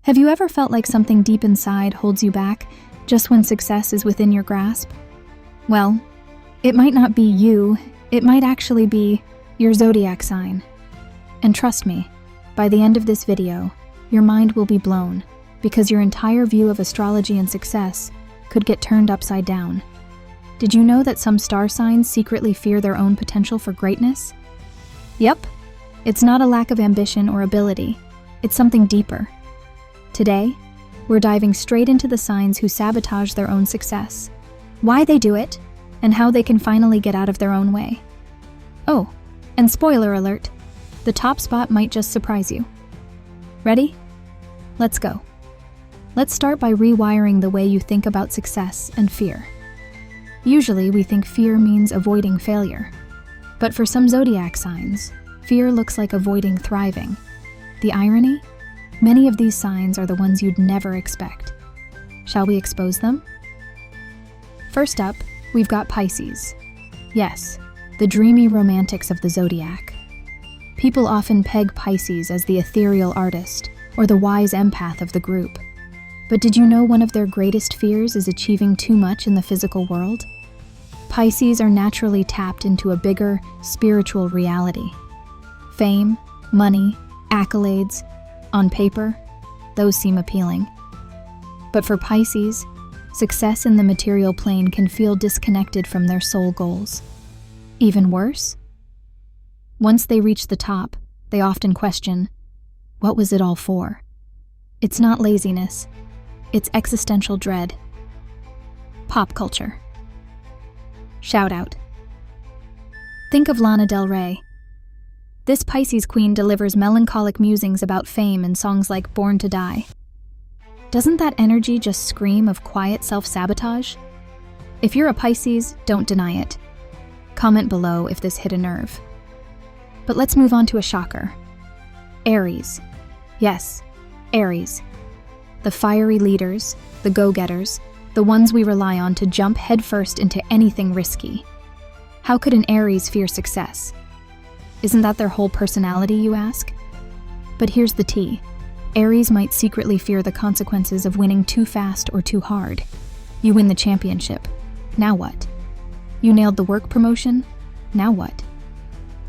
Have you ever felt like something deep inside holds you back just when success is within your grasp? Well, it might not be you, it might actually be your zodiac sign. And trust me, by the end of this video, your mind will be blown because your entire view of astrology and success could get turned upside down. Did you know that some star signs secretly fear their own potential for greatness? Yep, it's not a lack of ambition or ability, it's something deeper. Today, we're diving straight into the signs who sabotage their own success, why they do it, and how they can finally get out of their own way. Oh, and spoiler alert, the top spot might just surprise you. Ready? Let's go. Let's start by rewiring the way you think about success and fear. Usually, we think fear means avoiding failure. But for some zodiac signs, fear looks like avoiding thriving. The irony? Many of these signs are the ones you'd never expect. Shall we expose them? First up, we've got Pisces. Yes, the dreamy romantics of the zodiac. People often peg Pisces as the ethereal artist or the wise empath of the group. But did you know one of their greatest fears is achieving too much in the physical world? Pisces are naturally tapped into a bigger, spiritual reality. Fame, money, accolades, on paper, those seem appealing. But for Pisces, success in the material plane can feel disconnected from their soul goals. Even worse? Once they reach the top, they often question, what was it all for? It's not laziness, it's existential dread. Pop culture. Shout out. Think of Lana Del Rey. This Pisces queen delivers melancholic musings about fame in songs like Born to Die. Doesn't that energy just scream of quiet self-sabotage? If you're a Pisces, don't deny it. Comment below if this hit a nerve. But let's move on to a shocker. Aries. Yes, Aries. The fiery leaders, the go-getters, the ones we rely on to jump headfirst into anything risky. How could an Aries fear success? Isn't that their whole personality, you ask? But here's the tea. Aries might secretly fear the consequences of winning too fast or too hard. You win the championship. Now what? You nailed the work promotion. Now what?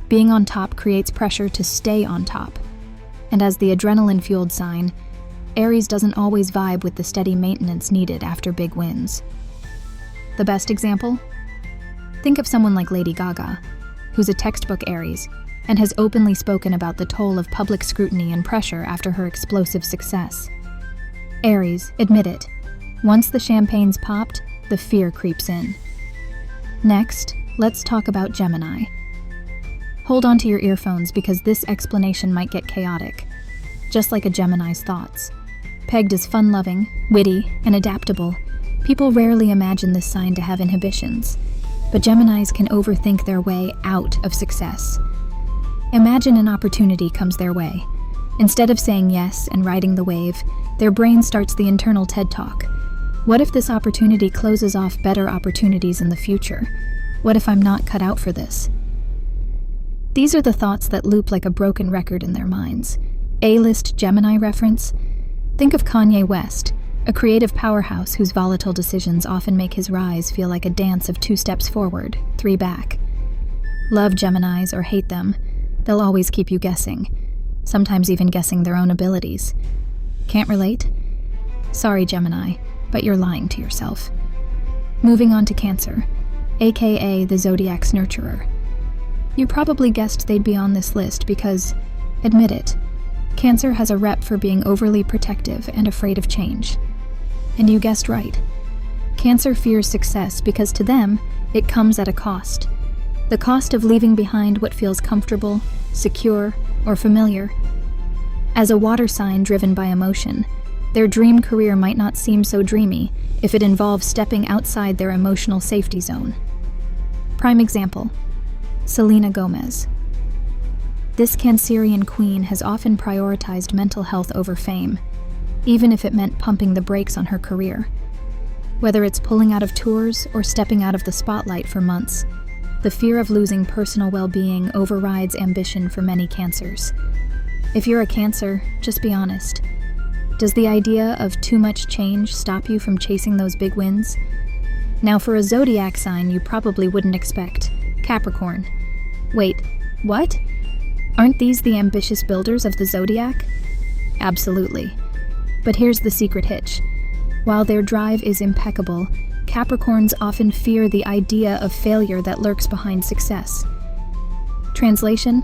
Being on top creates pressure to stay on top. And as the adrenaline-fueled sign, Aries doesn't always vibe with the steady maintenance needed after big wins. The best example? Think of someone like Lady Gaga, who's a textbook Aries, and has openly spoken about the toll of public scrutiny and pressure after her explosive success. Aries, admit it. Once the champagne's popped, the fear creeps in. Next, let's talk about Gemini. Hold on to your earphones because this explanation might get chaotic, just like a Gemini's thoughts. Pegged as fun-loving, witty, and adaptable, people rarely imagine this sign to have inhibitions. But Geminis can overthink their way out of success. Imagine an opportunity comes their way. Instead of saying yes and riding the wave, their brain starts the internal TED Talk. What if this opportunity closes off better opportunities in the future? What if I'm not cut out for this? These are the thoughts that loop like a broken record in their minds. A-list Gemini reference? Think of Kanye West, a creative powerhouse whose volatile decisions often make his rise feel like a dance of 2 steps forward, 3 back. Love Geminis or hate them, they'll always keep you guessing, sometimes even guessing their own abilities. Can't relate? Sorry, Gemini, but you're lying to yourself. Moving on to Cancer, aka the Zodiac's nurturer. You probably guessed they'd be on this list because, admit it, Cancer has a rep for being overly protective and afraid of change. And you guessed right. Cancer fears success because to them, it comes at a cost. The cost of leaving behind what feels comfortable, secure, or familiar. As a water sign driven by emotion, their dream career might not seem so dreamy if it involves stepping outside their emotional safety zone. Prime example, Selena Gomez. This Cancerian queen has often prioritized mental health over fame, even if it meant pumping the brakes on her career. Whether it's pulling out of tours or stepping out of the spotlight for months, the fear of losing personal well-being overrides ambition for many Cancers. If you're a Cancer, just be honest. Does the idea of too much change stop you from chasing those big wins? Now, for a zodiac sign you probably wouldn't expect, Capricorn. Wait, what? Aren't these the ambitious builders of the zodiac? Absolutely. But here's the secret hitch. While their drive is impeccable, Capricorns often fear the idea of failure that lurks behind success. Translation: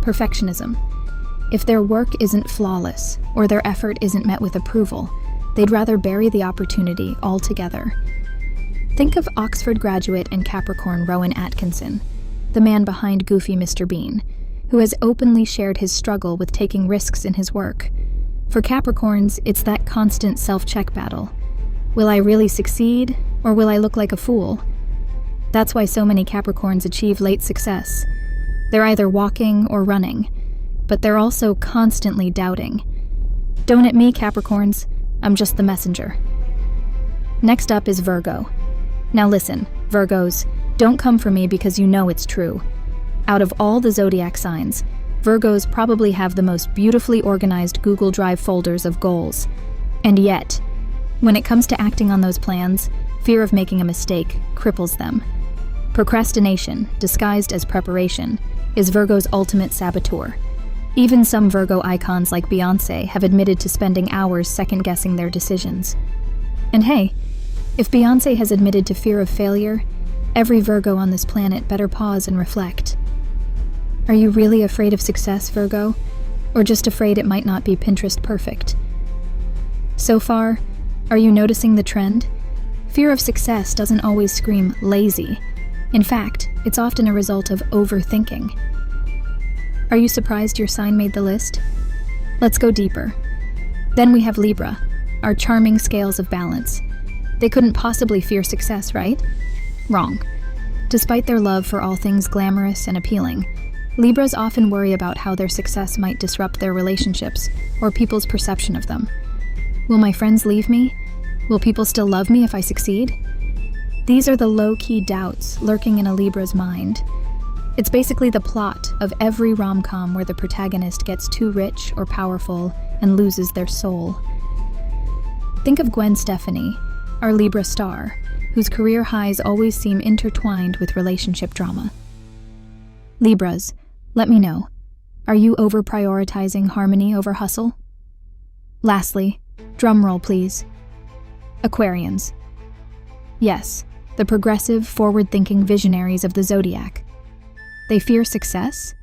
perfectionism. If their work isn't flawless, or their effort isn't met with approval, they'd rather bury the opportunity altogether. Think of Oxford graduate and Capricorn Rowan Atkinson, the man behind Goofy Mr. Bean, who has openly shared his struggle with taking risks in his work. For Capricorns, it's that constant self-check battle. Will I really succeed, or will I look like a fool? That's why so many Capricorns achieve late success. They're either walking or running, but they're also constantly doubting. Don't at me, Capricorns. I'm just the messenger. Next up is Virgo. Now listen, Virgos, don't come for me because you know it's true. Out of all the zodiac signs, Virgos probably have the most beautifully organized Google Drive folders of goals. And yet, when it comes to acting on those plans, fear of making a mistake cripples them. Procrastination, disguised as preparation, is Virgo's ultimate saboteur. Even some Virgo icons like Beyoncé have admitted to spending hours second-guessing their decisions. And hey, if Beyoncé has admitted to fear of failure, every Virgo on this planet better pause and reflect. Are you really afraid of success, Virgo? Or just afraid it might not be Pinterest perfect? So far, are you noticing the trend? Fear of success doesn't always scream lazy. In fact, it's often a result of overthinking. Are you surprised your sign made the list? Let's go deeper. Then we have Libra, our charming scales of balance. They couldn't possibly fear success, right? Wrong. Despite their love for all things glamorous and appealing, Libras often worry about how their success might disrupt their relationships or people's perception of them. Will my friends leave me? Will people still love me if I succeed? These are the low-key doubts lurking in a Libra's mind. It's basically the plot of every rom-com where the protagonist gets too rich or powerful and loses their soul. Think of Gwen Stefani, our Libra star, whose career highs always seem intertwined with relationship drama. Libras, let me know. Are you over-prioritizing harmony over hustle? Lastly, drumroll please. Aquarians. Yes, the progressive, forward-thinking visionaries of the zodiac. They fear success?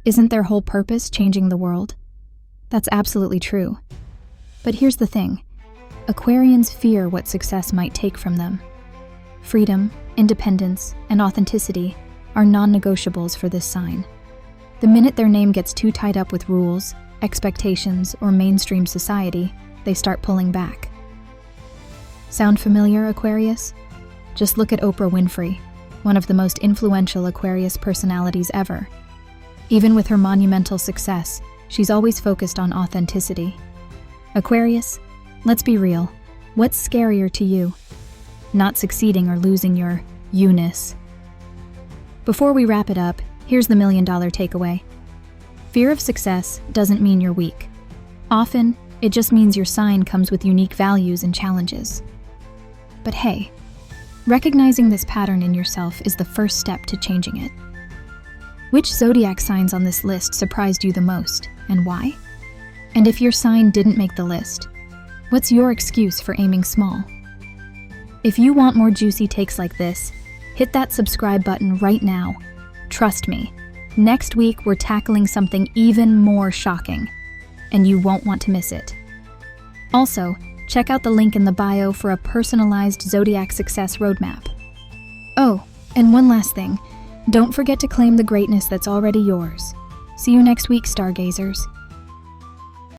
Isn't their whole purpose changing the world? That's absolutely true. But here's the thing. Aquarians fear what success might take from them. Freedom, independence, and authenticity are non-negotiables for this sign. The minute their name gets too tied up with rules, expectations, or mainstream society, they start pulling back. Sound familiar, Aquarius? Just look at Oprah Winfrey, one of the most influential Aquarius personalities ever. Even with her monumental success, she's always focused on authenticity. Aquarius, let's be real. What's scarier to you? Not succeeding or losing your you-ness. Before we wrap it up, here's the million-dollar takeaway. Fear of success doesn't mean you're weak. Often, it just means your sign comes with unique values and challenges. But hey, recognizing this pattern in yourself is the first step to changing it. Which zodiac signs on this list surprised you the most, and why? And if your sign didn't make the list, what's your excuse for aiming small? If you want more juicy takes like this, hit that subscribe button right now. Trust me, next week we're tackling something even more shocking, and you won't want to miss it. Also, check out the link in the bio for a personalized zodiac success roadmap. Oh, and one last thing. Don't forget to claim the greatness that's already yours. See you next week, stargazers.